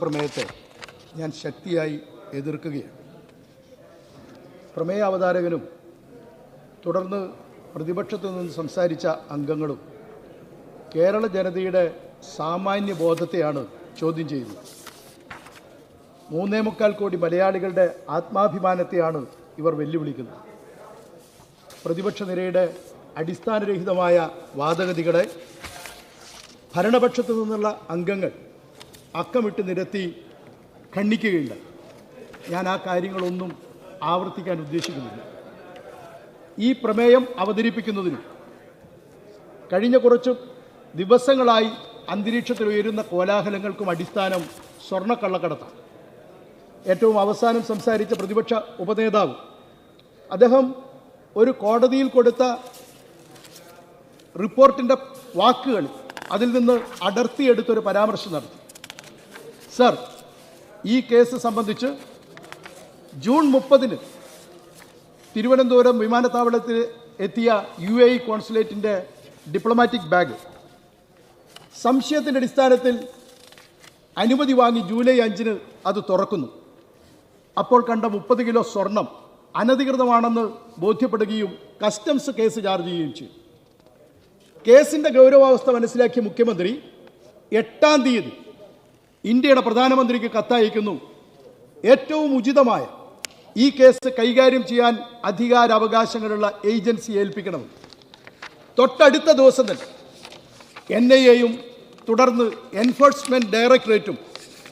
പ്രമേയത്തെ ഞാൻ ശക്തിയായി എതിർക്കുകയാണ്. പ്രമേയ അവതാരകനും തുടർന്ന് പ്രതിപക്ഷത്തു നിന്ന് സംസാരിച്ച അംഗങ്ങളും കേരള ജനതയുടെ സാമാന്യ ബോധത്തെയാണ് ചോദ്യം ചെയ്യുന്നത്. 3.25 കോടി മലയാളികളുടെ ആത്മാഭിമാനത്തെയാണ് ഇവർ വെല്ലുവിളിക്കുന്നത്. പ്രതിപക്ഷ നിരയുടെ അടിസ്ഥാനരഹിതമായ വാദഗതികളെ ഭരണപക്ഷത്തു നിന്നുള്ള അംഗങ്ങൾ അക്കമിട്ട് നിരത്തി ഖണ്ഡിക്കുകയില്ല. ഞാൻ ആ കാര്യങ്ങളൊന്നും ആവർത്തിക്കാൻ ഉദ്ദേശിക്കുന്നില്ല. ഈ പ്രമേയം അവതരിപ്പിക്കുന്നതിനും കഴിഞ്ഞ കുറച്ച് ദിവസങ്ങളായി അന്തരീക്ഷത്തിൽ ഉയരുന്ന കോലാഹലങ്ങൾക്കും അടിസ്ഥാനം സ്വർണ്ണക്കള്ളക്കടത്താണ്. ഏറ്റവും അവസാനം സംസാരിച്ച പ്രതിപക്ഷ ഉപനേതാവ് അദ്ദേഹം ഒരു കോടതിയിൽ കൊടുത്ത റിപ്പോർട്ടിൻ്റെ വാക്കുകൾ അതിൽ നിന്ന് അടർത്തിയെടുത്തൊരു പരാമർശം നടത്തി. സർ, ഈ കേസ് സംബന്ധിച്ച് ജൂൺ 30 തിരുവനന്തപുരം വിമാനത്താവളത്തിൽ എത്തിയ UAE കോൺസുലേറ്റിൻ്റെ ഡിപ്ലോമാറ്റിക് ബാഗ് സംശയത്തിൻ്റെ അടിസ്ഥാനത്തിൽ അനുമതി വാങ്ങി ജൂലൈ 5 അത് തുറക്കുന്നു. അപ്പോൾ കണ്ട 30 കിലോ സ്വർണം അനധികൃതമാണെന്ന് ബോധ്യപ്പെടുകയും കസ്റ്റംസ് കേസ് ചാർജ് ചെയ്യുകയും ചെയ്തു. കേസിൻ്റെ ഗൗരവാവസ്ഥ മനസ്സിലാക്കിയ മുഖ്യമന്ത്രി 8-ാം തീയതി ഇന്ത്യയുടെ പ്രധാനമന്ത്രിക്ക് കത്തയക്കുന്നു. ഏറ്റവും ഉചിതമായ ഈ കേസ് കൈകാര്യം ചെയ്യാൻ അധികാരാവകാശങ്ങളുള്ള ഏജൻസി ഏൽപ്പിക്കണമെന്ന്. തൊട്ടടുത്ത ദിവസം തന്നെ NIA-യും തുടർന്ന് എൻഫോഴ്സ്മെൻറ്റ് ഡയറക്ടറേറ്റും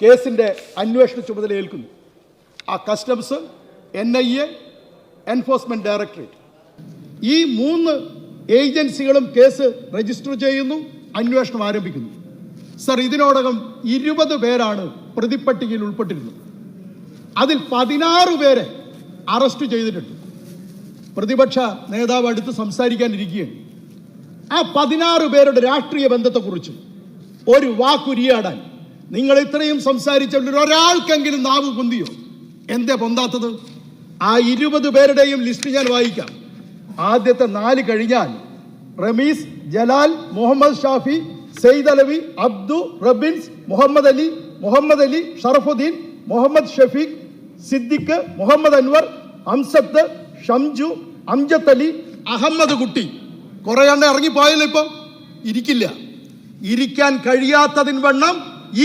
കേസിൻ്റെ അന്വേഷണ ചുമതല ഏൽക്കുന്നു. ആ കസ്റ്റംസ്, NIA, എൻഫോഴ്സ്മെൻറ്റ് ഡയറക്ടറേറ്റ് ഈ 3 ഏജൻസികളും കേസ് രജിസ്റ്റർ ചെയ്യുന്നു, അന്വേഷണം ആരംഭിക്കുന്നു. സർ, ഇതിനോടകം 20 പേരാണ് പ്രതിപ്പട്ടികയിൽ ഉൾപ്പെട്ടിരുന്നത്. അതിൽ 16 പേരെ അറസ്റ്റ് ചെയ്തിട്ടുണ്ട്. പ്രതിപക്ഷ നേതാവ് അടുത്ത് സംസാരിക്കാനിരിക്കുകയാണ്. ആ 16 പേരുടെ രാഷ്ട്രീയ ബന്ധത്തെക്കുറിച്ച് ഒരു വാക്കുരിയാടാൻ നിങ്ങൾ ഇത്രയും സംസാരിച്ചവരിൽ ഒരാൾക്കെങ്കിലും നാവ് പൊന്തിയോ? എന്തേ പൊന്താത്തത്? ആ 20 പേരുടെയും ലിസ്റ്റ് ഞാൻ വായിക്കാം. ആദ്യത്തെ 4 കഴിഞ്ഞാൽ റമീസ്, ജലാൽ, മുഹമ്മദ് ഷാഫി, സെയ്ദ് അലവി, അബ്ദു, റബിൻസ്, മുഹമ്മദ് അലി, ഷറഫുദ്ദീൻ, മുഹമ്മദ് ഷഫീഖ്, സിദ്ദിഖ്, മുഹമ്മദ് അൻവർ, അംസത്ത്, ഷംജു, അംജദ് അലി, അഹമ്മദ് കുട്ടി. കുറെ എണ്ണം ഇറങ്ങിപ്പോയല്ലോ. ഇപ്പൊ ഇരിക്കില്ല. ഇരിക്കാൻ കഴിയാത്തതിന് വണ്ണം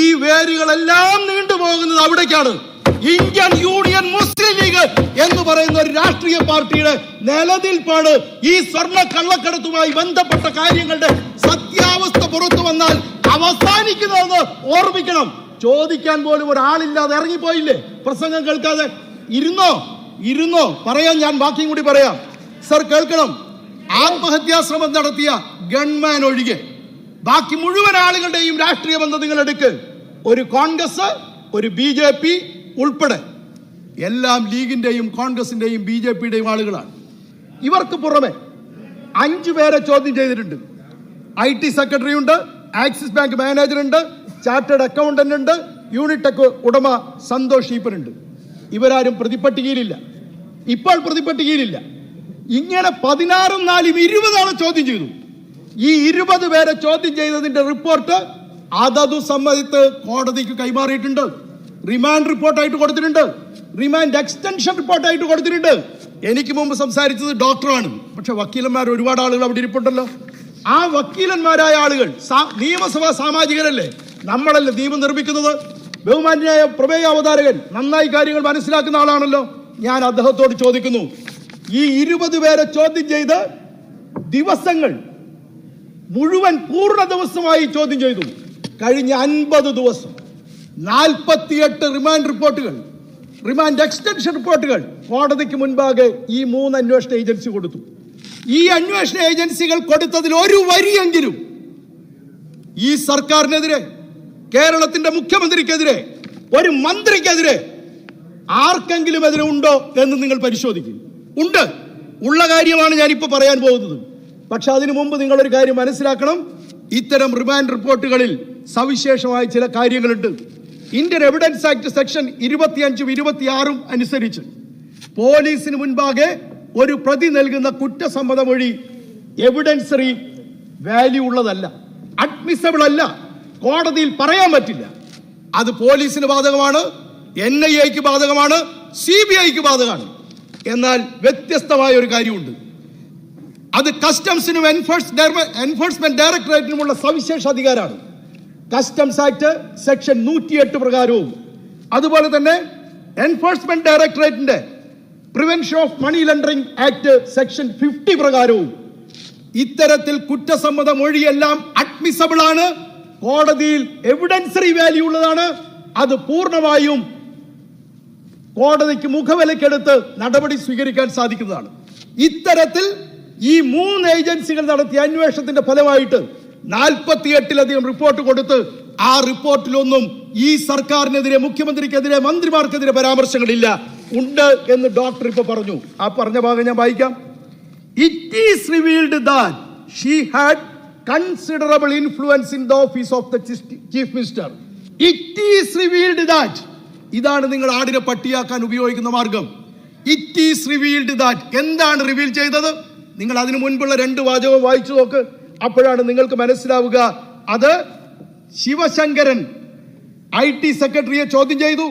ഈ വേരുകളെല്ലാം നീണ്ടുപോകുന്നത് അവിടേക്കാണ്. ഇന്ത്യൻ യൂണിയൻ മുസ്ലിം ലീഗ് എന്ന് പറയുന്ന ഒരു രാഷ്ട്രീയ പാർട്ടിയുടെ നിലനിൽപ്പാണ് ഈ സ്വർണ്ണ കള്ളക്കടത്തുമായി ബന്ധപ്പെട്ട കാര്യങ്ങളുടെ സത്യാവസ്ഥ പുറത്തു വന്നാൽ അവസാനിക്കുന്നതെന്ന് ഓർമ്മിക്കണം. ചോദിക്കാൻ പോലും ഒരാളില്ലാതെ ഇറങ്ങിപ്പോയില്ലേ? പ്രസംഗം കേൾക്കാതെ ഇരുന്നോ പറയാൻ ഞാൻ ബാക്കിയും കൂടി പറയാം. സർ, കേൾക്കണം. ആത്മഹത്യാശ്രമം നടത്തിയ ഗൺമാൻ ഒഴികെ ബാക്കി മുഴുവൻ ആളുകളുടെയും രാഷ്ട്രീയ ബന്ധം നിങ്ങൾ എടുക്ക്. ഒരു കോൺഗ്രസ്, ഒരു BJP ഉൾപ്പെടെ എല്ലാം ലീഗിന്റെയും കോൺഗ്രസിന്റെയും BJPയുടെയും ആളുകളാണ്. ഇവർക്ക് പുറമെ 5 പേരെ ചോദ്യം ചെയ്തിട്ടുണ്ട്. IT സെക്രട്ടറി ഉണ്ട്, ആക്സിസ് ബാങ്ക് മാനേജർ ഉണ്ട്, ചാർട്ടേഡ് അക്കൗണ്ടന്റ് ഉണ്ട്, യൂണിടെക് ഉടമ സന്തോഷ് ഈപ്പനുണ്ട്. ഇവരാരും പ്രതിപ്പട്ടികയിലില്ല. ഇപ്പോൾ പ്രതിപ്പട്ടികയിലില്ല. ഇങ്ങനെ 16-ഉം 4-ഉം 20 ചോദ്യം ചെയ്തു. ഈ 20 പേരെ ചോദ്യം ചെയ്തതിന്റെ റിപ്പോർട്ട് അതതു സമയത്ത് കോടതിക്ക് കൈമാറിയിട്ടുണ്ട്. റിമാൻഡ് റിപ്പോർട്ടായിട്ട് കൊടുത്തിട്ടുണ്ട്. റിമാൻഡ് എക്സ്റ്റൻഷൻ റിപ്പോർട്ടായിട്ട് കൊടുത്തിട്ടുണ്ട്. എനിക്ക് മുമ്പ് സംസാരിച്ചത് ഡോക്ടറാണ്. പക്ഷെ വക്കീലന്മാർ ഒരുപാട് ആളുകൾ അവിടെ ഇരിപ്പുണ്ടല്ലോ. ആ വക്കീലന്മാരായ ആളുകൾ നിയമസഭാ സാമാജികരല്ലേ? നമ്മളല്ലേ നിയമം നിർമ്മിക്കുന്നത്? ബഹുമാന്യായ പ്രമേയ അവതാരകൻ നന്നായി കാര്യങ്ങൾ മനസ്സിലാക്കുന്ന ആളാണല്ലോ. ഞാൻ അദ്ദേഹത്തോട് ചോദിക്കുന്നു, ഈ 20 പേരെ ചോദ്യം ചെയ്ത് ദിവസങ്ങൾ മുഴുവൻ പൂർണ്ണ ദിവസമായി ചോദ്യം ചെയ്തു. കഴിഞ്ഞ 50 ദിവസം 48 റിമാൻഡ് റിപ്പോർട്ടുകൾ, റിമാൻഡ് എക്സ്റ്റൻഷൻ റിപ്പോർട്ടുകൾ കോടതിക്ക് മുൻപാകെ ഈ 3 അന്വേഷണ ഏജൻസി കൊടുത്തു. ഈ അന്വേഷണ ഏജൻസികൾ കൊടുത്തതിൽ ഒരു വരിയെങ്കിലും ഈ സർക്കാരിനെതിരെ, കേരളത്തിന്റെ മുഖ്യമന്ത്രിക്കെതിരെ, ഒരു മന്ത്രിക്കെതിരെ, ആർക്കെങ്കിലും എതിരെ ഉണ്ടോ എന്ന് നിങ്ങൾ പരിശോധിക്കും. ഉണ്ട്. ഉള്ള കാര്യമാണ് ഞാനിപ്പോ പറയാൻ പോകുന്നത്. പക്ഷെ അതിനു മുമ്പ് നിങ്ങളൊരു കാര്യം മനസ്സിലാക്കണം. ഇത്തരം റിമാൻഡ് റിപ്പോർട്ടുകളിൽ സവിശേഷമായ ചില കാര്യങ്ങളുണ്ട്. ഇന്ത്യൻ എവിഡൻസ് ആക്ട് സെക്ഷൻ 25-ഉം 26-ഉം അനുസരിച്ച് പോലീസിന് മുൻപാകെ ഒരു പ്രതി നൽകുന്ന കുറ്റസമ്മത മൊഴി എവിഡൻസറി വാല്യൂ ഉള്ളതല്ല, അഡ്മിസബിൾ അല്ല, കോടതിയിൽ പറയാൻ പറ്റില്ല. അത് പോലീസിന് ബാധകമാണ്, NIA-ക്ക് ബാധകമാണ്, CBI-ക്ക് ബാധകമാണ്. എന്നാൽ വ്യത്യസ്തമായ ഒരു കാര്യമുണ്ട്. അത് കസ്റ്റംസിനും എൻഫോഴ്സ്മെന്റ് ഡയറക്ടറേറ്റിനുമുള്ള സവിശേഷ അധികാരമാണ്. കസ്റ്റംസ് ആക്ട് സെക്ഷൻ 108 പ്രകാരവും അതുപോലെ തന്നെ എൻഫോഴ്സ്മെന്റ് ഡയറക്ടറേറ്റിന്റെ prevention of money laundering act section 50 പ്രകാരവും ഇത്തരത്തിൽ കുറ്റസമ്മത മൊഴിയെല്ലാം അഡ്മിസബിൾ ആണ്, കോടതിയിൽ എവിഡൻസറി വാല്യൂ ഉള്ളതാണ്. അത് പൂർണ്ണമായും കോടതിക്ക് മുഖവിലക്കെടുത്ത് നടപടി സ്വീകരിക്കാൻ സാധിക്കുന്നതാണ്. ഇത്തരത്തിൽ ഈ 3 ഏജൻസികൾ നടത്തിയ അന്വേഷണത്തിന്റെ ഫലമായിട്ട് 48-ലധികം റിപ്പോർട്ട് കൊടുത്ത് ആ റിപ്പോർട്ടിലൊന്നും ഈ സർക്കാരിനെതിരെ, മുഖ്യമന്ത്രിക്കെതിരെ, മന്ത്രിമാർക്കെതിരെ പരാമർശങ്ങളില്ല. ഉണ്ട് എന്ന് ഡോക്ടർ ഇപ്പൊ പറഞ്ഞു. ആ പറഞ്ഞ ഭാഗം ഞാൻ വായിക്കാം. It is revealed that she had considerable influence in the office of the chief minister. It is revealed that. ഇതാണ് നിങ്ങൾ ആടിനെ പട്ടിയാക്കാൻ ഉപയോഗിക്കുന്ന മാർഗം. It is revealed that. എന്താണ് റിവീൽ ചെയ്തത്? നിങ്ങൾ അതിനു മുൻപുള്ള 2 വാചകം വായിച്ചു നോക്ക്. അപ്പോഴാണ് നിങ്ങൾക്ക് മനസ്സിലാവുക. അത് ശിവശങ്കരൻ IT സെക്രട്ടറിയെ ചോദ്യം ചെയ്തു.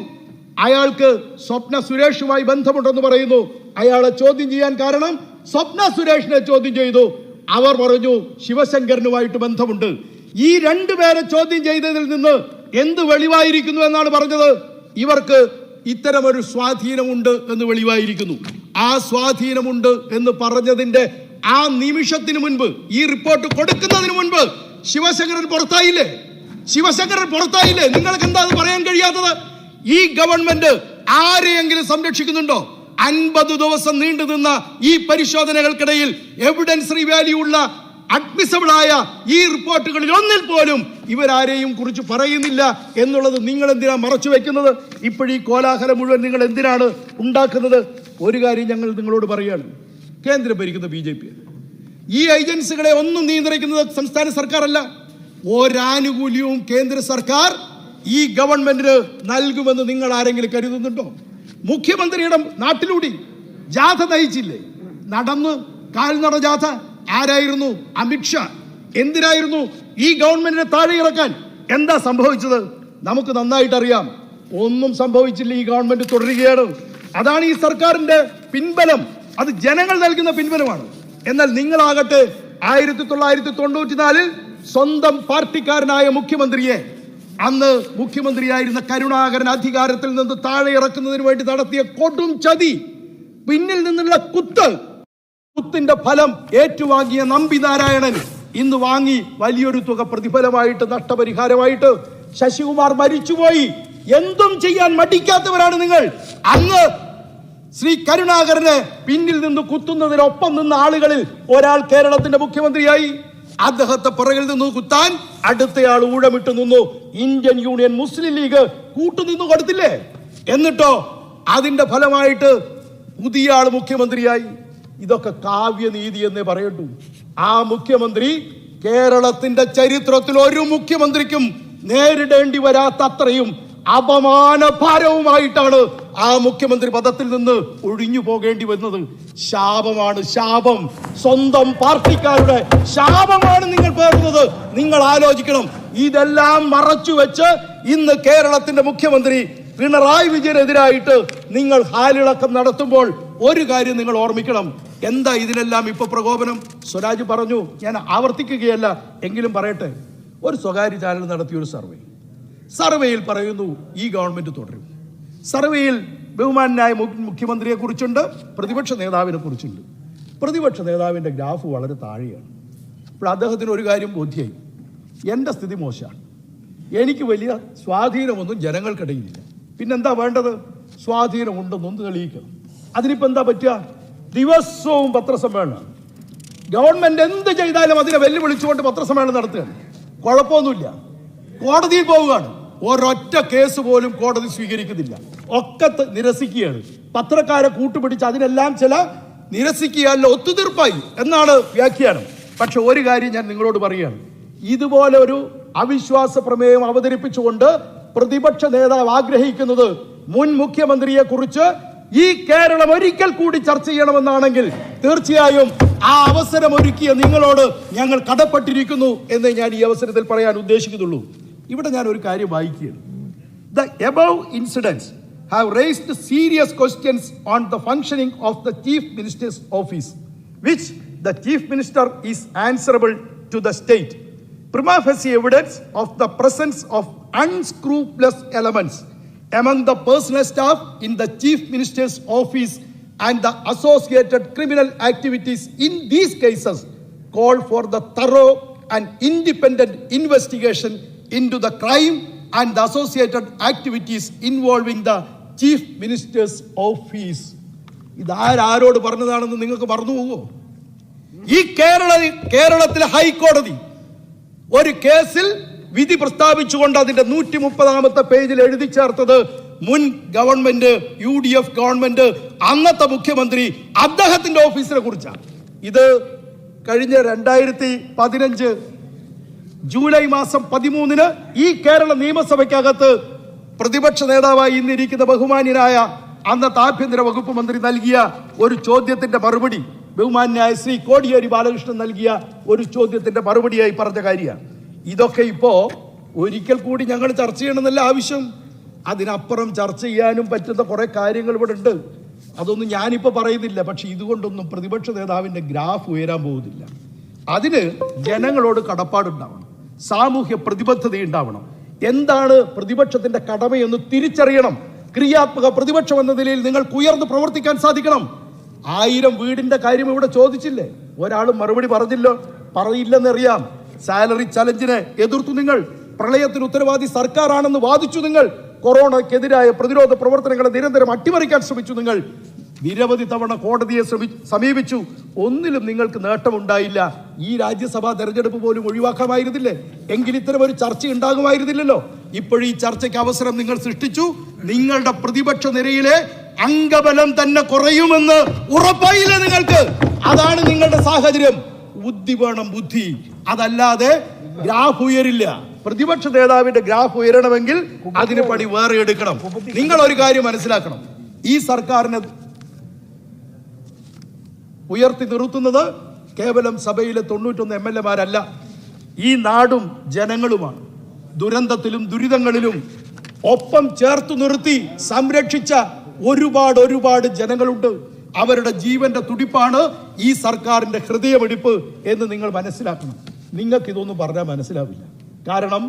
അയാൾക്ക് സ്വപ്ന സുരേഷുമായി ബന്ധമുണ്ടെന്ന് പറയുന്നു. അയാളെ ചോദ്യം ചെയ്യാൻ കാരണം സ്വപ്ന സുരേഷിനെ ചോദ്യം ചെയ്തു. അവർ പറഞ്ഞു ശിവശങ്കരനുമായിട്ട് ബന്ധമുണ്ട്. ഈ 2 പേരെ ചോദ്യം ചെയ്തതിൽ നിന്ന് എന്ത് വെളിവായിരിക്കുന്നു എന്നാണ് പറഞ്ഞത്? ഇവർക്ക് ഇത്തരമൊരു സ്വാധീനമുണ്ട് എന്ന് വെളിവായിരിക്കുന്നു. ആ സ്വാധീനമുണ്ട് എന്ന് പറഞ്ഞതിന്റെ ആ നിമിഷത്തിന് മുൻപ്, ഈ റിപ്പോർട്ട് കൊടുക്കുന്നതിന് മുൻപ് ശിവശങ്കരൻ പുറത്തായില്ലേ? നിങ്ങൾക്ക് എന്താ അത് പറയാൻ കഴിയാത്തത്? ഈ ഗവൺമെന്റ് ആരെയെങ്കിലും സംരക്ഷിക്കുന്നുണ്ടോ? 50 ദിവസം നീണ്ടു നിന്ന ഈ പരിശോധനകൾക്കിടയിൽ എവിഡൻസറി വാല്യൂ ഉള്ള അഡ്മിസബിൾ ആയ ഈ റിപ്പോർട്ടുകളിൽ ഒന്നിൽ പോലും ഇവരാരെയും കുറിച്ച് പറയുന്നില്ല എന്നുള്ളത് നിങ്ങൾ എന്തിനാ മറച്ചു വെക്കുന്നത്? ഇപ്പോഴീ കോലാഹലം മുഴുവൻ നിങ്ങൾ എന്തിനാണ് ഉണ്ടാക്കുന്നത്? ഒരു കാര്യം ഞങ്ങൾ നിങ്ങളോട് പറയുകയാണ്. കേന്ദ്രം ഭരിക്കുന്ന BJP. ഈ ഏജൻസികളെ ഒന്നും നിയന്ത്രിക്കുന്നത് സംസ്ഥാന സർക്കാർ അല്ല. ഒരാനുകൂല്യവും കേന്ദ്ര സർക്കാർ ഈ ഗവൺമെന്റിന് നൽകുമെന്ന് നിങ്ങൾ ആരെങ്കിലും കരുതുന്നുണ്ടോ? മുഖ്യമന്ത്രിയുടെ നാട്ടിലൂടെ ജാഥ നയിച്ചില്ലേ? കാൽനട ജാഥ. ആരായിരുന്നു? അമിത്ഷാ. എന്തിനായിരുന്നു? ഈ ഗവൺമെന്റിനെ താഴെ ഇറക്കാൻ. എന്താ സംഭവിച്ചത്? നമുക്ക് നന്നായിട്ട് അറിയാം. ഒന്നും സംഭവിച്ചില്ല. ഈ ഗവൺമെന്റ് തുടരുകയാണ്. അതാണ് ഈ സർക്കാരിന്റെ പിൻബലം. അത് ജനങ്ങൾ നൽകുന്ന പിൻബലമാണ്. എന്നാൽ നിങ്ങളാകട്ടെ 1994 സ്വന്തം പാർട്ടിക്കാരനായ മുഖ്യമന്ത്രിയെ, അന്ന് മുഖ്യമന്ത്രിയായിരുന്ന കരുണാകരൻ അധികാരത്തിൽ നിന്ന് താഴെ ഇറക്കുന്നതിന് വേണ്ടി നടത്തിയ കൊടും ചതി, പിന്നിൽ നിന്നുള്ള കുത്തിന്റെ ഫലം ഏറ്റുവാങ്ങിയ നമ്പി നാരായണൻ ഇന്ന് വാങ്ങി വലിയൊരു തുക പ്രതിഫലമായിട്ട്, നഷ്ടപരിഹാരമായിട്ട്. ശശികുമാർ മരിച്ചുപോയി. എന്തും ചെയ്യാൻ മടിക്കാത്തവരാണ് നിങ്ങൾ. അന്ന് ശ്രീ കരുണാകരനെ പിന്നിൽ നിന്ന് കുത്തുന്നതിനൊപ്പം നിന്ന ആളുകളിൽ ഒരാൾ കേരളത്തിന്റെ മുഖ്യമന്ത്രിയായി. അദ്ദേഹത്തെ പുറകിൽ നിന്ന് കുത്താൻ അടുത്തയാൾ ഊഴമിട്ട് നിന്നു. ഇന്ത്യൻ യൂണിയൻ മുസ്ലിം ലീഗ് കൂട്ടുനിന്നു കൊടുത്തില്ലേ? എന്നിട്ടോ അതിന്റെ ഫലമായിട്ട് പുതിയ ആൾ മുഖ്യമന്ത്രിയായി. ഇതൊക്കെ കാവ്യനീതി എന്നേ പറയട്ടു. ആ മുഖ്യമന്ത്രി കേരളത്തിന്റെ ചരിത്രത്തിൽ ഒരു മുഖ്യമന്ത്രിക്കും നേരിടേണ്ടി വരാത്ത അത്രയും അപമാനഭാരവുമായിട്ടാണ് ആ മുഖ്യമന്ത്രി പദത്തിൽ നിന്ന് ഒഴിഞ്ഞു പോകേണ്ടി വന്നത്. ശാപമാണ്, ശാപം. സ്വന്തം പാർട്ടിക്കാരുടെ ശാപമാണ് നിങ്ങൾ പേറുന്നത്. നിങ്ങൾ ആലോചിക്കണം. ഇതെല്ലാം മറച്ചു വെച്ച് ഇന്ന് കേരളത്തിന്റെ മുഖ്യമന്ത്രി പിണറായി വിജയനെതിരായിട്ട് നിങ്ങൾ ഹാലിളക്കം നടത്തുമ്പോൾ ഒരു കാര്യം നിങ്ങൾ ഓർമ്മിക്കണം. എന്താ ഇതിനെല്ലാം ഇപ്പൊ പ്രകോപനം? സ്വരാജ് പറഞ്ഞു, ഞാൻ ആവർത്തിക്കുകയല്ല, എങ്കിലും പറയട്ടെ. ഒരു സ്വകാര്യ ചാനൽ നടത്തിയൊരു സർവേയിൽ പറയുന്നു ഈ ഗവൺമെന്റ് തുടരും. സർവേയിൽ ബഹുമാനായ മുഖ്യമന്ത്രിയെ കുറിച്ചുണ്ട്, പ്രതിപക്ഷ നേതാവിനെ കുറിച്ചുണ്ട്. പ്രതിപക്ഷ നേതാവിന്റെ ഗ്രാഫ് വളരെ താഴെയാണ്. അപ്പോൾ അദ്ദേഹത്തിന് ഒരു കാര്യം ബോധ്യമായി, എൻ്റെ സ്ഥിതി മോശമാണ്, എനിക്ക് വലിയ സ്വാധീനമൊന്നും ജനങ്ങൾക്കിടയിലില്ല. പിന്നെന്താ വേണ്ടത്? സ്വാധീനമുണ്ടെന്നൊന്ന് തെളിയിക്കണം. അതിനിപ്പോൾ എന്താ പറ്റുക? ദിവസവും പത്രസമ്മേളനം. ഗവൺമെന്റ് എന്ത് ചെയ്താലും അതിനെ വെല്ലുവിളിച്ചുകൊണ്ട് പത്രസമ്മേളനം നടത്തുകയാണ്. കുഴപ്പമൊന്നുമില്ല. കോടതിയിൽ പോവുകയാണ്. ഒരൊറ്റ കേസ് പോലും കോടതി സ്വീകരിക്കുന്നില്ല. ഒക്കെ നിരസിക്കുകയാണ്. പത്രക്കാരെ കൂട്ടുപിടിച്ച് അതിനെല്ലാം ചില നിരസിക്കുകയല്ല, ഒത്തുതീർപ്പായി എന്നാണ് വ്യാഖ്യാനം. പക്ഷെ ഒരു കാര്യം ഞാൻ നിങ്ങളോട് പറയുകയാണ്. ഇതുപോലെ ഒരു അവിശ്വാസ പ്രമേയം അവതരിപ്പിച്ചുകൊണ്ട് പ്രതിപക്ഷ നേതാവ് ആഗ്രഹിക്കുന്നത് മുൻ മുഖ്യമന്ത്രിയെ കുറിച്ച് ഈ കേരളം ഒരിക്കൽ കൂടി ചർച്ച ചെയ്യണമെന്നാണെങ്കിൽ തീർച്ചയായും ആ അവസരം ഒരുക്കിയ നിങ്ങളോട് ഞങ്ങൾ കടപ്പെട്ടിരിക്കുന്നു എന്ന് ഞാൻ ഈ അവസരത്തിൽ പറയാൻ ഉദ്ദേശിക്കുന്നുള്ളൂ. ഇവിടെ ഞാൻ ഒരു കാര്യം വായിക്കുകയാണ്. The above incidents have raised serious questions on the functioning of the Chief Minister's office, which the Chief Minister is answerable to the state. Prima facie evidence of the presence of unscrupulous elements among the personal staff in the Chief Minister's office and the associated criminal activities in these cases call for the thorough and independent investigation into the crime and the associated activities involving the Chief Minister's office. ഇതാരോട് പറഞ്ഞതാണെന്ന് നിങ്ങൾക്ക് മറന്നു പോകുമോ? ഈ കേരളത്തിലെ ഹൈക്കോടതി ഒരു കേസിൽ വിധി പ്രസ്താവിച്ചുകൊണ്ട് അതിന്റെ 130ാമത്തെ പേജിൽ എഴുതി ചേർത്തത് മുൻ ഗവൺമെന്റ് UDF ഗവൺമെന്റ് അന്നത്തെ മുഖ്യമന്ത്രി അദ്ദേഹത്തിന്റെ ഓഫീസിനെ കുറിച്ചാണ്. ഇത് കഴിഞ്ഞ 2015 ജൂലൈ മാസം 13 ഈ കേരള നിയമസഭയ്ക്കകത്ത് പ്രതിപക്ഷ നേതാവായി ഇന്നിരിക്കുന്ന ബഹുമാന്യനായ അന്നത്തെ ആഭ്യന്തര വകുപ്പ് മന്ത്രി നൽകിയ ഒരു ചോദ്യത്തിന്റെ മറുപടി, ബഹുമാന്യനായ ശ്രീ കോടിയേരി ബാലകൃഷ്ണൻ നൽകിയ ഒരു ചോദ്യത്തിന്റെ മറുപടിയായി പറഞ്ഞ കാര്യമാണ്. ഇതൊക്കെ ഇപ്പോ ഒരിക്കൽ കൂടി ഞങ്ങൾ ചർച്ച ചെയ്യണമെന്നല്ല ആവശ്യം. അതിനപ്പുറം ചർച്ച ചെയ്യാനും പറ്റുന്ന കുറെ കാര്യങ്ങൾ ഇവിടെ ഉണ്ട്. അതൊന്നും ഞാനിപ്പോ പറയുന്നില്ല. പക്ഷെ ഇതുകൊണ്ടൊന്നും പ്രതിപക്ഷ നേതാവിന്റെ ഗ്രാഫ് ഉയരാൻ പോകുന്നില്ല. അതിന് ജനങ്ങളോട് കടപ്പാടുണ്ടാവണം, സാമൂഹ്യ പ്രതിബദ്ധത ഉണ്ടാവണം. എന്താണ് പ്രതിപക്ഷത്തിന്റെ കടമയെന്ന് തിരിച്ചറിയണം. ക്രിയാത്മക പ്രതിപക്ഷം എന്ന നിലയിൽ നിങ്ങൾക്ക് ഉയർന്ന് പ്രവർത്തിക്കാൻ സാധിക്കണം. 1000 വീടിന്റെ കാര്യം ഇവിടെ ചോദിച്ചില്ലേ? ഒരാളും മറുപടി പറയില്ലെന്നറിയാം. സാലറി ചലഞ്ചിനെ എതിർത്തു നിങ്ങൾ. പ്രളയത്തിന് ഉത്തരവാദി സർക്കാരാണെന്ന് വാദിച്ചു നിങ്ങൾ. കൊറോണക്കെതിരായ പ്രതിരോധ പ്രവർത്തനങ്ങളെ നിരന്തരം അട്ടിമറിക്കാൻ ശ്രമിച്ചു നിങ്ങൾ. നിരവധി തവണ കോടതിയെ സമീപിച്ചു. ഒന്നിലും നിങ്ങൾക്ക് നേട്ടമുണ്ടായില്ല. ഈ രാജ്യസഭാ തെരഞ്ഞെടുപ്പ് പോലും ഒഴിവാക്കാമായിരുന്നില്ലേ? എങ്കിൽ ഇത്തരം ഒരു ചർച്ച ഉണ്ടാകുമായിരുന്നില്ലല്ലോ. ഇപ്പോഴീ ചർച്ചയ്ക്ക് അവസരം നിങ്ങൾ സൃഷ്ടിച്ചു. നിങ്ങളുടെ പ്രതിപക്ഷ നിരയിലെ അംഗബലം തന്നെ കുറയുമെന്ന് ഉറപ്പായില്ല നിങ്ങൾക്ക്. അതാണ് നിങ്ങളുടെ സാഹചര്യം. ബുദ്ധി വേണം, ബുദ്ധി. അതല്ലാതെ ഗ്രാഫ് ഉയരില്ല. പ്രതിപക്ഷ നേതാവിന്റെ ഗ്രാഫ് ഉയരണമെങ്കിൽ അതിന് പണി വേറെ എടുക്കണം. നിങ്ങൾ ഒരു കാര്യം മനസ്സിലാക്കണം. ഈ സർക്കാരിനെ ഉയർത്തി നിർത്തുന്നത് കേവലം സഭയിലെ 91 MLA-മാരല്ല, ഈ നാടും ജനങ്ങളുമാണ്. ദുരന്തത്തിലും ദുരിതങ്ങളിലും ഒപ്പം ചേർത്തു നിർത്തി സംരക്ഷിച്ച ഒരുപാട് ജനങ്ങളുണ്ട്. അവരുടെ ജീവന്റെ തുടിപ്പാണ് ഈ സർക്കാരിന്റെ ഹൃദയമിടിപ്പ് എന്ന് നിങ്ങൾ മനസ്സിലാക്കണം. നിങ്ങൾക്ക് ഇതൊന്നും പറഞ്ഞാൽ മനസ്സിലാവില്ല. കാരണം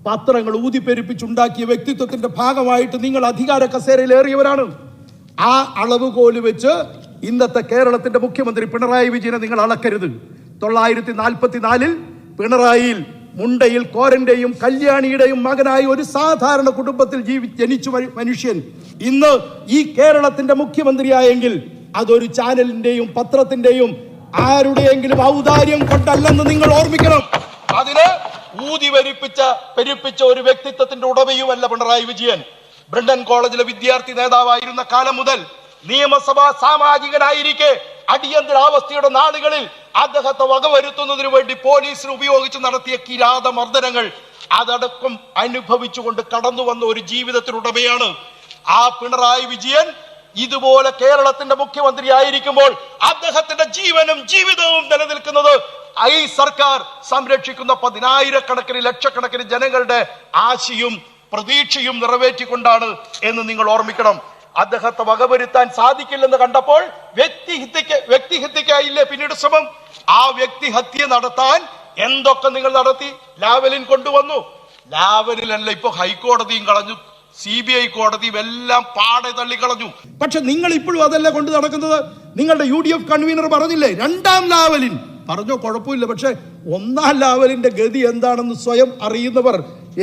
പത്രങ്ങൾ ഊതിപ്പെരുപ്പിച്ചുണ്ടാക്കിയ വ്യക്തിത്വത്തിന്റെ ഭാഗമായിട്ട് നിങ്ങൾ അധികാര കസേരയിലേറിയവരാണ്. ആ അളവുകോല് വെച്ച് ഇന്നത്തെ കേരളത്തിന്റെ മുഖ്യമന്ത്രി പിണറായി വിജയനെ നിങ്ങൾ അളക്കരുത്. 1944 പിണറായിയിൽ മുണ്ടയിൽ കോരന്റെയും കല്യാണിയുടെയും മകനായി ഒരു സാധാരണ കുടുംബത്തിൽ ജനിച്ചു മനുഷ്യൻ ഇന്ന് ഈ കേരളത്തിന്റെ മുഖ്യമന്ത്രിയായെങ്കിൽ അതൊരു ചാനലിന്റെയും പത്രത്തിന്റെയും ആരുടെയെങ്കിലും ഔദാര്യം കൊണ്ടല്ലെന്ന് നിങ്ങൾ ഓർമ്മിക്കണം. അതിന് പെരുപ്പിച്ച ഒരു വ്യക്തിത്വത്തിന്റെ ഉടമയുമല്ല പിണറായി വിജയൻ. ബ്രണ്ടൻ കോളേജിലെ വിദ്യാർത്ഥി നേതാവായിരുന്ന കാലം മുതൽ നിയമസഭാ സാമാജികനായിരിക്കെ അടിയന്തരാവസ്ഥയുടെ നാളുകളിൽ അദ്ദേഹത്തെ വകവരുത്തുന്നതിനു വേണ്ടി പോലീസിന് ഉപയോഗിച്ച് നടത്തിയ കിരാത മർദ്ദനങ്ങൾ അതടക്കം അനുഭവിച്ചുകൊണ്ട് കടന്നു വന്ന ഒരു ജീവിതത്തിനുടമയാണ് ആ പിണറായി വിജയൻ. ഇതുപോലെ കേരളത്തിന്റെ മുഖ്യമന്ത്രി ആയിരിക്കുമ്പോൾ അദ്ദേഹത്തിന്റെ ജീവനും ജീവിതവും നിലനിൽക്കുന്നത് ഈ സർക്കാർ സംരക്ഷിക്കുന്ന 10,000-കണക്കിന് ലക്ഷക്കണക്കിന് ജനങ്ങളുടെ ആശയും പ്രതീക്ഷയും നിറവേറ്റിക്കൊണ്ടാണ് എന്ന് നിങ്ങൾ ഓർമ്മിക്കണം. അദ്ദേഹത്തെ വകവരുത്താൻ സാധിക്കില്ലെന്ന് കണ്ടപ്പോൾ വ്യക്തിഹത്യക്കായില്ലേ പിന്നീട് ശ്രമം. ആ വ്യക്തിഹത്യ നടത്താൻ എന്തൊക്കെ നിങ്ങൾ നടത്തി? ലാവലിൻ കൊണ്ടുവന്നു. ലാവലിനല്ല ഇപ്പൊ ഹൈക്കോടതിയും കളഞ്ഞു, CBI കോടതിയും എല്ലാം പാടെ തള്ളിക്കളഞ്ഞു. പക്ഷെ നിങ്ങൾ ഇപ്പോഴും അതല്ല കൊണ്ട് നടക്കുന്നത്. നിങ്ങളുടെ UDF കൺവീനർ പറഞ്ഞില്ലേ 2ാം ലാവലിൻ പറഞ്ഞോ, കുഴപ്പമില്ല. പക്ഷെ 1ാം ലാവലിന്റെ ഗതി എന്താണെന്ന് സ്വയം അറിയുന്നവർ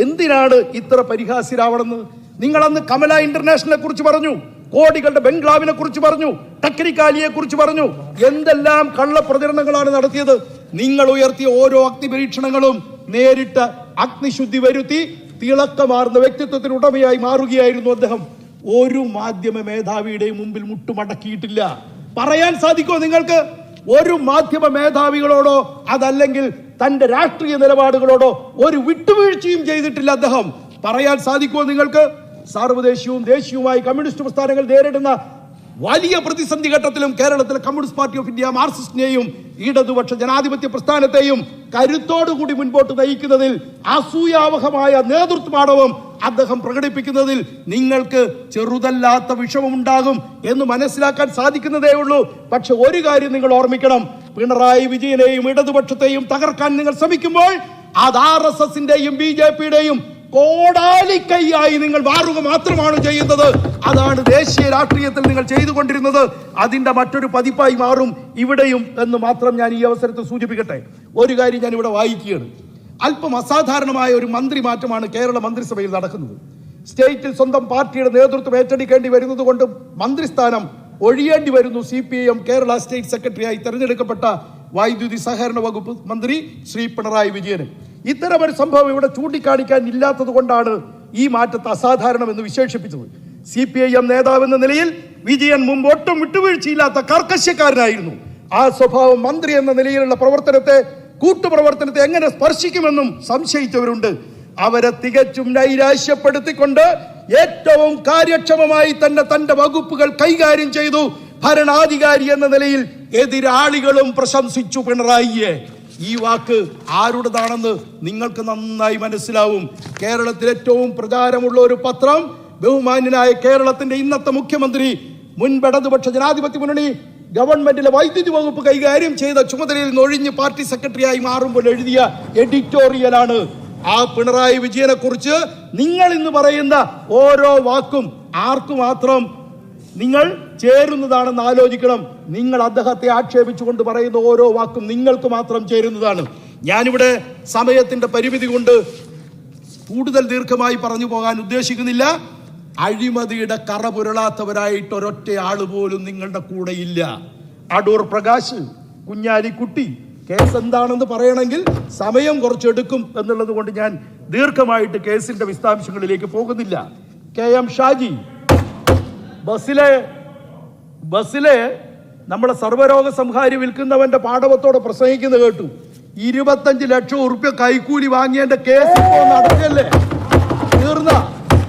എന്തിനാണ് ഇത്ര പരിഹാസ്യരാവണമെന്ന്? നിങ്ങൾ അന്ന് കമല ഇന്റർനാഷണലിനെ കുറിച്ച് പറഞ്ഞു, കോടികളുടെ ബംഗ്ലാവിനെ കുറിച്ച് പറഞ്ഞു, ടെക്നിക്കാലിയെ കുറിച്ച് പറഞ്ഞു. എന്തെല്ലാം കള്ളപ്രചരണങ്ങളാണ് നടത്തിയത്. നിങ്ങൾ ഉയർത്തിയ ഓരോ അഗ്നിപരീക്ഷണങ്ങളും നേരിട്ട് അഗ്നിശുദ്ധി വരുത്തി തിളക്കമാർന്ന വ്യക്തിത്വത്തിന് ഉടമയായി മാറുകയായിരുന്നു അദ്ദേഹം. ഒരു മാധ്യമ മേധാവിയുടെയും മുമ്പിൽ മുട്ടുമടക്കിയിട്ടില്ല. പറയാൻ സാധിക്കുമോ നിങ്ങൾക്ക്? ഒരു മാധ്യമ മേധാവികളോടോ അതല്ലെങ്കിൽ തന്റെ രാഷ്ട്രീയ നിലപാടുകളോടോ ഒരു വിട്ടുവീഴ്ചയും ചെയ്തിട്ടില്ല അദ്ദേഹം. പറയാൻ സാധിക്കുമോ നിങ്ങൾക്ക്? സാർവദേശീയവും ദേശീയവുമായി കമ്മ്യൂണിസ്റ്റ് പ്രസ്ഥാനങ്ങൾ നേരിടുന്ന വലിയ പ്രതിസന്ധി ഘട്ടത്തിലും കേരളത്തിലെ കമ്മ്യൂണിസ്റ്റ് പാർട്ടി ഓഫ് ഇന്ത്യ മാർക്സിസ്റ്റിനെയും ഇടതുപക്ഷ ജനാധിപത്യ പ്രസ്ഥാനത്തെയും കരുത്തോടുകൂടി മുൻപോട്ട് നയിക്കുന്നതിൽ അസൂയാവഹമായ നേതൃത്വമാണവും അദ്ദേഹം പ്രകടിപ്പിക്കുന്നതിൽ നിങ്ങൾക്ക് ചെറുതല്ലാത്ത വിഷമമുണ്ടാകും എന്ന് മനസ്സിലാക്കാൻ സാധിക്കുന്നതേ ഉള്ളൂ. പക്ഷെ ഒരു കാര്യം നിങ്ങൾ ഓർമ്മിക്കണം, പിണറായി വിജയനെയും ഇടതുപക്ഷത്തെയും തകർക്കാൻ നിങ്ങൾ ശ്രമിക്കുമ്പോൾ അത് RSSന്റെയും BJPയുടെയും കോടാലിക്കൈയായി നിങ്ങൾ മാറുക മാത്രമാണ് ചെയ്യുന്നത്. അതാണ് ദേശീയ രാഷ്ട്രീയത്തിൽ നിങ്ങൾ ചെയ്തുകൊണ്ടിരുന്നത്. അതിന്റെ മറ്റൊരു പതിപ്പായി മാറും ഇവിടെയും എന്ന് മാത്രം ഞാൻ ഈ അവസരത്തിൽ സൂചിപ്പിക്കട്ടെ. ഒരു കാര്യം ഞാൻ ഇവിടെ വായിക്കുകയാണ്. അല്പം അസാധാരണമായ ഒരു മന്ത്രി മാറ്റമാണ് കേരള മന്ത്രിസഭയിൽ നടക്കുന്നത്. സ്റ്റേറ്റിൽ സ്വന്തം പാർട്ടിയുടെ നേതൃത്വം ഏറ്റെടുക്കേണ്ടി വരുന്നത് കൊണ്ട് മന്ത്രിസ്ഥാനം ഒഴിയേണ്ടി വരുന്നു CPIM കേരള സ്റ്റേറ്റ് സെക്രട്ടറിയായി തെരഞ്ഞെടുക്കപ്പെട്ട വൈദ്യുതി സഹകരണ വകുപ്പ് മന്ത്രി ശ്രീ പിണറായി വിജയന്. ഇത്തരമൊരു സംഭവം ഇവിടെ ചൂണ്ടിക്കാണിക്കാൻ ഇല്ലാത്തത് കൊണ്ടാണ് ഈ മാറ്റത്തെ അസാധാരണമെന്ന് വിശേഷിപ്പിച്ചത്. CPIM നേതാവെന്ന നിലയിൽ വിജയൻ മുമ്പ് ഒട്ടും വിട്ടുവീഴ്ചയില്ലാത്ത കർക്കശ്യക്കാരനായിരുന്നു. ആ സ്വഭാവം മന്ത്രി എന്ന നിലയിലുള്ള കൂട്ടുപ്രവർത്തനത്തെ എങ്ങനെ സ്പർശിക്കുമെന്നും സംശയിച്ചവരുണ്ട്. അവരെ തികച്ചും നൈരാശ്യപ്പെടുത്തിക്കൊണ്ട് ഏറ്റവും കാര്യക്ഷമമായി തന്നെ തന്റെ വകുപ്പുകൾ കൈകാര്യം ചെയ്തു ഭരണാധികാരി എന്ന നിലയിൽ എതിരാളികളും പ്രശംസിച്ചു പിണറായിയെ. ഈ വാക്ക് ആരുടേതാണെന്ന് നിങ്ങൾക്ക് നന്നായി മനസ്സിലാവും. കേരളത്തിൽ ഏറ്റവും പ്രചാരമുള്ള ഒരു പത്രം ബഹുമാന്യനായ കേരളത്തിന്റെ ഇന്നത്തെ മുഖ്യമന്ത്രി മുൻ ഇടതുപക്ഷ ജനാധിപത്യ മുന്നണി ഗവൺമെന്റിലെ വൈദ്യുതി വകുപ്പ് കൈകാര്യം ചെയ്ത ചുമതലയിൽ നിന്ന് ഒഴിഞ്ഞ് പാർട്ടി സെക്രട്ടറിയായി മാറുമ്പോൾ എഴുതിയ എഡിറ്റോറിയലാണ്. ആ പിണറായി വിജയനെ കുറിച്ച് നിങ്ങൾ ഇന്ന് പറയുന്ന ഓരോ വാക്കും ആർക്കു മാത്രം നിങ്ങൾ ചേരുന്നതാണെന്ന് ആലോചിക്കണം. നിങ്ങൾ അദ്ദേഹത്തെ ആക്ഷേപിച്ചുകൊണ്ട് പറയുന്ന ഓരോ വാക്കും നിങ്ങൾക്ക് മാത്രം ചേരുന്നതാണ്. ഞാനിവിടെ സമയത്തിന്റെ പരിമിതി കൊണ്ട് കൂടുതൽ ദീർഘമായി പറഞ്ഞു പോകാൻ ഉദ്ദേശിക്കുന്നില്ല. അഴിമതിയുടെ കറ പുരളാത്തവരായിട്ട് ഒരൊറ്റ ആള് പോലും നിങ്ങളുടെ കൂടെ ഇല്ല. അടൂർ പ്രകാശ്, കുഞ്ഞാലിക്കുട്ടി കേസ് എന്താണെന്ന് പറയണമെങ്കിൽ സമയം കുറച്ചെടുക്കും എന്നുള്ളത് കൊണ്ട് ഞാൻ ദീർഘമായിട്ട് കേസിന്റെ വിശദാംശങ്ങളിലേക്ക് പോകുന്നില്ല. KM ഷാജി ബസ്സിലെ നമ്മുടെ സർവ്വരോഗ സംഹാരി വിൽക്കുന്നവന്റെ പാടവത്തോടെ പ്രസംഗിക്കുന്നത് കേട്ടു. 25 ലക്ഷം ഉറുപ്പ്യ കൈക്കൂലി വാങ്ങിയതിന്റെ കേസ് ഇപ്പോ നടക്കല്ലേ? തീർന്ന.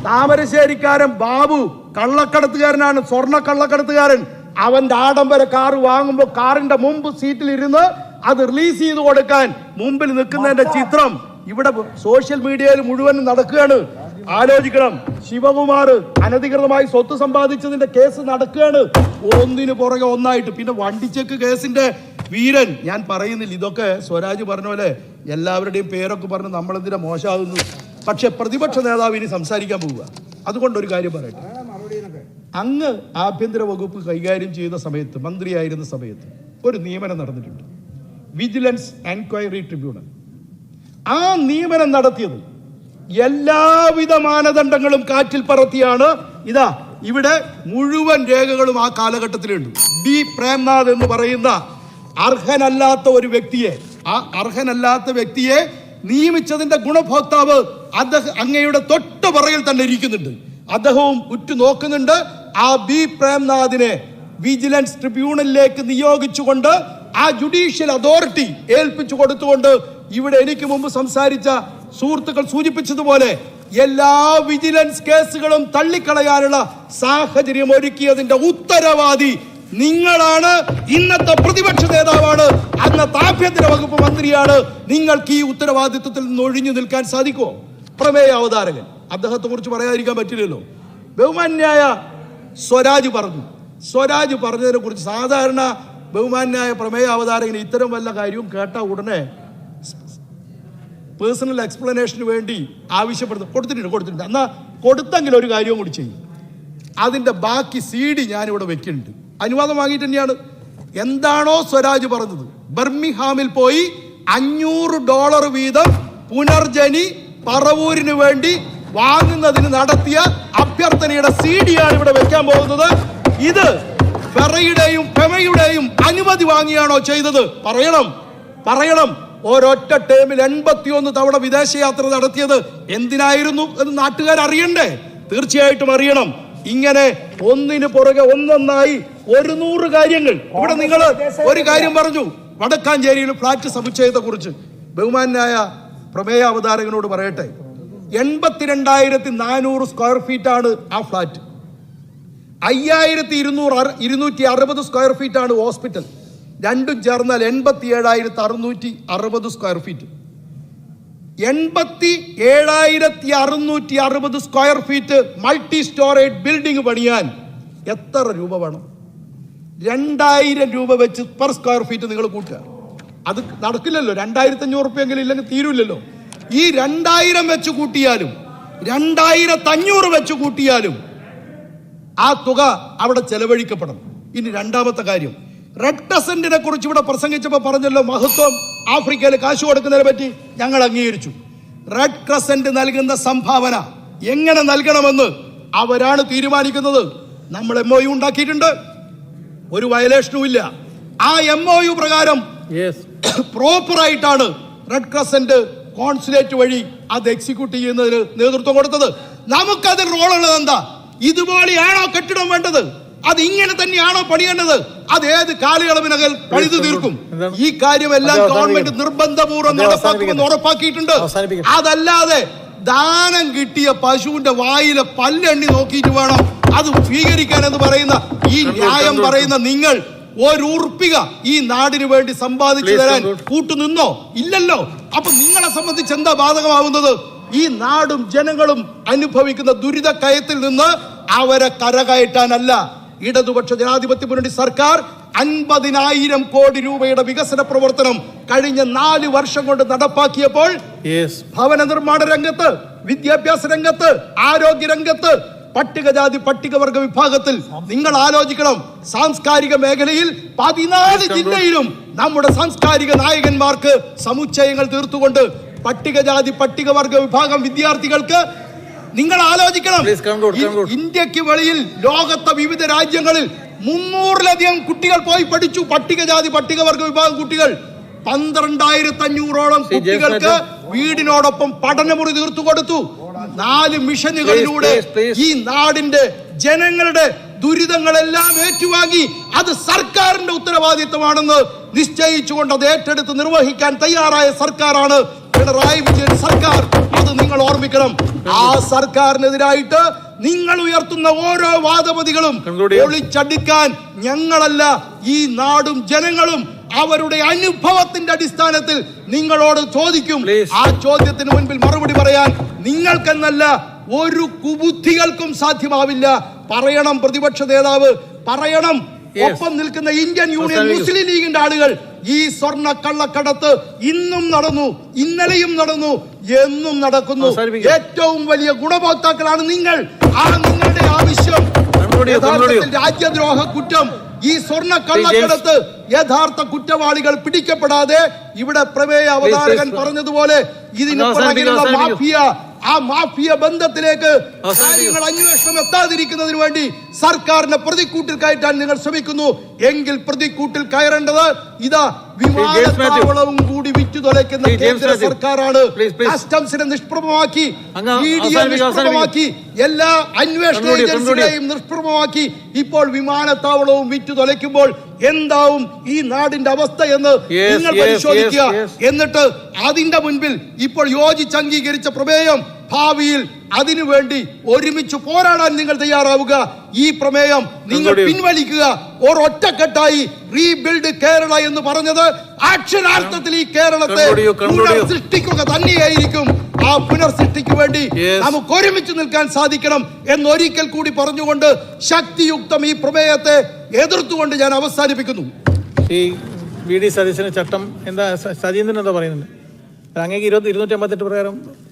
താമരശ്ശേരിക്കാരൻ ബാബു കള്ളക്കടത്തുകാരനാണ്, സ്വർണ്ണ കള്ളക്കടത്തുകാരൻ. അവന്റെ ആഡംബര കാറ് വാങ്ങുമ്പോൾ കാറിന്റെ മുമ്പ് സീറ്റിലിരുന്ന് അത് റിലീസ് ചെയ്ത് കൊടുക്കാൻ മുമ്പിൽ നിൽക്കുന്നതിന്റെ ചിത്രം ഇവിടെ സോഷ്യൽ മീഡിയയിൽ മുഴുവൻ നടക്കുകയാണ്. ആലോചിക്കണം. ശിവകുമാർ അനധികൃതമായി സ്വത്ത് സമ്പാദിച്ചതിന്റെ കേസ് നടക്കുകയാണ്, ഒന്നിനു പുറകെ ഒന്നായിട്ട്. പിന്നെ വണ്ടിച്ചെക്ക് കേസിന്റെ വീരൻ ഞാൻ പറയുന്നില്ല. ഇതൊക്കെ സ്വരാജ് പറഞ്ഞ പോലെ എല്ലാവരുടെയും പേരൊക്കെ പറഞ്ഞ് നമ്മളെന്തിനാ മോശമാകുന്നു. പക്ഷെ പ്രതിപക്ഷ നേതാവ് ഇനി സംസാരിക്കാൻ പോവുക. അതുകൊണ്ടൊരു കാര്യം പറയട്ടെ. അങ്ങ് ആഭ്യന്തര വകുപ്പ് കൈകാര്യം ചെയ്ത സമയത്ത്, മന്ത്രിയായിരുന്ന സമയത്ത് ഒരു നിയമനം നടന്നിട്ടുണ്ട്, വിജിലൻസ് എൻക്വയറി ട്രിബ്യൂണൽ. ആ നിയമനം നടത്തിയത് എല്ലാവിധ മാനദണ്ഡങ്ങളും കാറ്റിൽ പറത്തിയാണ്. ഇതാ ഇവിടെ മുഴുവൻ രേഖകളും ആ കാലഘട്ടത്തിലുണ്ട്. B. പ്രേംനാഥ് എന്ന് പറയുന്ന അർഹനല്ലാത്ത വ്യക്തിയെ നിയമിച്ചതിന്റെ ഗുണഭോക്താവ് അദ്ദേഹം അങ്ങയുടെ തൊട്ടുപുറകിൽ തന്നെ ഇരിക്കുന്നുണ്ട്. അദ്ദേഹവും ഉറ്റുനോക്കുന്നുണ്ട്. ആ B. പ്രേംനാഥിനെ വിജിലൻസ് ട്രിബ്യൂണലിലേക്ക് നിയോഗിച്ചുകൊണ്ട് ആ ജുഡീഷ്യൽ അതോറിറ്റി ഏൽപ്പിച്ചു കൊടുത്തുകൊണ്ട് ഇവിടെ എനിക്ക് മുമ്പ് സംസാരിച്ച സുഹൃത്തുക്കൾ സൂചിപ്പിച്ചതുപോലെ എല്ലാ വിജിലൻസ് കേസുകളും തള്ളിക്കളയാനുള്ള സാഹചര്യം ഒരുക്കിയതിന്റെ ഉത്തരവാദി നിങ്ങളാണ്. ഇന്നത്തെ പ്രതിപക്ഷ നേതാവാണ്, അന്നത്തെ ആഭ്യന്തര വകുപ്പ് മന്ത്രിയാണ്. നിങ്ങൾക്ക് ഈ ഉത്തരവാദിത്വത്തിൽ നിന്ന് ഒഴിഞ്ഞു നിൽക്കാൻ സാധിക്കുമോ? പ്രമേയ അവതാരകൻ, അദ്ദേഹത്തെ കുറിച്ച് പറയാതിരിക്കാൻ പറ്റില്ലല്ലോ. ബഹുമാന്യായ സ്വരാജ് പറഞ്ഞതിനെ കുറിച്ച് സാധാരണ ബഹുമാന്യായ പ്രമേയ അവതാരകന് ഇത്തരം വല്ല കാര്യവും കേട്ട ഉടനെ പേഴ്സണൽ എക്സ്പ്ലനേഷന് വേണ്ടി കൊടുത്തിട്ടുണ്ട്. എന്നാൽ കൊടുത്തെങ്കിൽ ഒരു കാര്യവും കൂടി ചെയ്യും. അതിന്റെ ബാക്കി CD ഞാനിവിടെ വെക്കുന്നുണ്ട്. അനുവാദം വാങ്ങിയിട്ട് തന്നെയാണ്. എന്താണോ സ്വരാജ് പറഞ്ഞത്, ബർമിഹാമിൽ പോയി $500 വീതം പുനർജനി പറവൂരിന് വേണ്ടി വാങ്ങുന്നതിന് നടത്തിയ അഭ്യർത്ഥനയുടെ CD ആണ് ഇവിടെ വെക്കാൻ പോകുന്നത്. ഇത് ഫെറയുടെയും ഫെമയുടെയും അനുമതി വാങ്ങിയാണോ ചെയ്തത്? പറയണം. ഒരൊറ്റ ടേമിൽ 81 തവണ വിദേശയാത്ര നടത്തിയത് എന്തിനായിരുന്നു എന്ന് നാട്ടുകാർ അറിയണ്ടേ? തീർച്ചയായിട്ടും അറിയണം. ഇങ്ങനെ ഒന്നിനു പുറകെ ഒന്നൊന്നായി 100 കാര്യങ്ങൾ. ഇവിടെ നിങ്ങൾ ഒരു കാര്യം പറഞ്ഞു, വടക്കാഞ്ചേരിയിൽ ഫ്ലാറ്റ് സമുച്ചയത്തെ കുറിച്ച്. ബഹുമാനായ പ്രമേയ അവതാരകനോട് പറയട്ടെ, 82,400 സ്ക്വയർ ഫീറ്റ് ആണ് ആ ഫ്ലാറ്റ്. 5,260 സ്ക്വയർ ഫീറ്റ് ആണ് ഹോസ്പിറ്റൽ. രണ്ടും ചേർന്നാൽ 87,660 square feet. 87,660 square feet multi storage building പണിയാൻ എത്ര രൂപ വേണം? 2,000 രൂപ വെച്ച് പെർ സ്ക്വയർ ഫീറ്റ് നിങ്ങൾ കൂട്ടുക. അത് നടക്കില്ലല്ലോ. 2,500 റുപ്യെങ്കിലും ഇല്ലെങ്കിൽ തീരൂല്ലല്ലോ. ഈ 2,000 വെച്ച് കൂട്ടിയാലും 2,500 വെച്ച് കൂട്ടിയാലും ആ തുക അവിടെ ചെലവഴിക്കപ്പെടണം. ഇനി രണ്ടാമത്തെ കാര്യം, റെഡ് ക്രസന്റിനെ കുറിച്ച് ഇവിടെ പ്രസംഗിച്ചപ്പോൾ പറഞ്ഞല്ലോ മഹത്വം, ആഫ്രിക്കയിൽ കാശ് കൊടുക്കുന്നതിനെ പറ്റി ഞങ്ങൾ അംഗീകരിച്ചു. റെഡ് ക്രസന്റ് നൽകുന്ന സംഭാവന എങ്ങനെ നൽകണമെന്ന് അവരാണ് തീരുമാനിക്കുന്നത്. നമ്മൾ MOU ഉണ്ടാക്കിയിട്ടുണ്ട്, ഒരു വയലേഷനും ഇല്ല. ആ MOU പ്രകാരം പ്രോപ്പറായിട്ടാണ് റെഡ് ക്രസന്റ് കോൺസുലേറ്റ് വഴി അത് എക്സിക്യൂട്ട് ചെയ്യുന്നതിന് നേതൃത്വം കൊടുത്തത്. നമുക്കതിൽ റോളുള്ളത് എന്താ? ഇതുപോലെയാണോ കെട്ടിടം വേണ്ടത്? അത് ഇങ്ങനെ തന്നെയാണോ പണിയേണ്ടത്? അത് ഏത് കാലയളവിനകം പണിതു തീർക്കും? ഈ കാര്യമെല്ലാം ഗവൺമെന്റ് നിർബന്ധപൂർവ്വം നടപ്പാക്കുമെന്ന് ഉറപ്പാക്കിയിട്ടുണ്ട്. അതല്ലാതെ ദാനം കിട്ടിയ പശുവിന്റെ വായിലെ പല്ലെണ്ണി നോക്കിയിട്ട് വേണം അത് സ്വീകരിക്കാൻ എന്ന് പറയുന്ന ഈ ന്യായം പറയുന്ന നിങ്ങൾ ഒരു ഉറുപ്പിക ഈ നാടിന് വേണ്ടി സമ്പാദിച്ചു തരാൻ കൂട്ടുനിന്നോ? ഇല്ലല്ലോ. അപ്പൊ നിങ്ങളെ സംബന്ധിച്ച് എന്താ ബാധകമാവുന്നത്? ഈ നാടും ജനങ്ങളും അനുഭവിക്കുന്ന ദുരിതക്കയത്തിൽ നിന്ന് അവരെ കരകയറ്റാനല്ല ഇടതുപക്ഷ ജനാധിപത്യ മുന്നണി സർക്കാർ 50,000 കോടി രൂപയുടെ വികസന പ്രവർത്തനം കഴിഞ്ഞ 4 വർഷം കൊണ്ട് നടപ്പാക്കിയപ്പോൾ ഭവന നിർമ്മാണ രംഗത്ത്, വിദ്യാഭ്യാസ രംഗത്ത്, ആരോഗ്യ രംഗത്ത്, പട്ടികജാതി പട്ടികവർഗ വിഭാഗത്തിൽ നിങ്ങൾ ആലോചിക്കണം. സാംസ്കാരിക മേഖലയിൽ 14 ജില്ലയിലും നമ്മുടെ സാംസ്കാരിക നായകന്മാർക്ക് സമുച്ചയങ്ങൾ തീർത്തുകൊണ്ട് പട്ടികജാതി പട്ടികവർഗ വിഭാഗം വിദ്യാർത്ഥികൾക്ക് നിങ്ങൾ ആലോചിക്കണം. ഇന്ത്യക്ക് വെളിയിൽ ലോകത്തെ വിവിധ രാജ്യങ്ങളിൽ 300-ലധികം കുട്ടികൾ പോയി പഠിച്ചു. പട്ടികജാതി പട്ടികവർഗ വിഭാഗം കുട്ടികൾ 12,500ഓളം കുട്ടികൾക്ക് വീടിനോടൊപ്പം പഠനമുറി തീർത്തു കൊടുത്തു. 4 മിഷനുകളിലൂടെ ഈ നാടിന്റെ ജനങ്ങളുടെ ദുരിതങ്ങളെല്ലാം ഏറ്റുവാങ്ങി അത് സർക്കാരിന്റെ ഉത്തരവാദിത്തമാണെന്ന് നിശ്ചയിച്ചുകൊണ്ട് അത് ഏറ്റെടുത്ത് നിർവഹിക്കാൻ തയ്യാറായ സർക്കാരാണ് പിണറായി വിജയൻ സർക്കാർ. അത് നിങ്ങൾ ഓർമ്മിക്കണം. ആ സർക്കാരിനെതിരായിട്ട് നിങ്ങൾ ഉയർത്തുന്ന ഓരോ വാദമതികളും ഒളിച്ചടിക്കാൻ ഞങ്ങളല്ല, ഈ നാടും ജനങ്ങളും അവരുടെ അനുഭവത്തിന്റെ അടിസ്ഥാനത്തിൽ നിങ്ങളോട് ചോദിക്കും. ആ ചോദ്യത്തിന് മുൻപിൽ മറുപടി പറയാൻ നിങ്ങൾക്കെന്നല്ല ഒരു കുബുദ്ധികൾക്കും സാധ്യമാവില്ല. പറയണം പ്രതിപക്ഷ നേതാവ്, പറയണം ഒപ്പം നിൽക്കുന്ന ഇന്ത്യൻ യൂണിയൻ മുസ്ലിം ലീഗിന്റെ ആളുകൾ. ഈ സ്വർണ്ണ കള്ളക്കടത്ത് ഇന്നും നടന്നു, ഇന്നലെയും നടന്നു, എന്നും നടക്കുന്നു. ഏറ്റവും വലിയ ഗുണഭോക്താക്കളാണ് നിങ്ങൾ. ആ നിങ്ങളുടെ ആവശ്യം രാജ്യദ്രോഹ കുറ്റം, ഈ സ്വർണ്ണ കള്ളക്കടത്ത് യഥാർത്ഥ കുറ്റവാളികൾ പിടിക്കപ്പെടാതെ ഇവിടെ പ്രമേയ അവതാരകൻ പറഞ്ഞതുപോലെ ഇതിന് പുറകിലുള്ള മാഫിയ, ആ മാഫിയ ബന്ധത്തിലേക്ക് കാര്യങ്ങൾ അന്വേഷണം എത്താതിരിക്കുന്നതിന് വേണ്ടി സർക്കാരിനെ പ്രതിക്കൂട്ടിൽ കയറ്റാൻ നിങ്ങൾ ശ്രമിക്കുന്നു. എങ്കിൽ പ്രതിക്കൂട്ടിൽ കയറേണ്ടത് ഇതാ വിമാനത്താവളവും കൂടി വിറ്റു തുലയ്ക്കുന്ന കേന്ദ്ര സർക്കാരാണ്. കസ്റ്റംസിനെ നിഷ്പ്രഭമാക്കി, നിഷ്പ്രഭമാക്കി, എല്ലാ അന്വേഷണ ഏജൻസികളെയും നിഷ്പ്രഭമാക്കി ഇപ്പോൾ വിമാനത്താവളവും വിറ്റു തുലയ്ക്കുമ്പോൾ എന്താവും ഈ നാടിന്റെ അവസ്ഥ എന്ന് നിങ്ങൾ പരിശോധിക്കുക. എന്നിട്ട് അതിന്റെ മുൻപിൽ ഇപ്പോൾ യോജിച്ച് അംഗീകരിച്ച പ്രമേയം ഭാവിയിൽ അതിനുവേണ്ടി ഒരുമിച്ച് പോരാടാൻ നിങ്ങൾ തയ്യാറാവുക. ഈ പ്രമേയം നിങ്ങൾ പിൻവലിക്കുക. ഒരൊറ്റക്കെട്ടായി റീബിൽഡ് കേരള എന്ന് പറഞ്ഞത് അക്ഷരാർത്ഥത്തിൽ ഈ കേരളത്തെ പുനർസൃഷ്ടിക്കുക തന്നെയായിരിക്കും. ആ പുനർസൃഷ്ടിക്ക് വേണ്ടി നമുക്ക് ഒരുമിച്ച് നിൽക്കാൻ സാധിക്കണം എന്നൊരിക്കൽ കൂടി പറഞ്ഞുകൊണ്ട് ശക്തിയുക്തം ഈ പ്രമേയത്തെ എതിർത്തുകൊണ്ട് ഞാൻ അവസാനിപ്പിക്കുന്നു. ഈ VD സതീശന്റെ ചട്ടം എന്താ, സജീന്ദ്രൻ എന്താ പറയുന്നുണ്ട്? അങ്ങേക്ക് 258 പ്രകാരം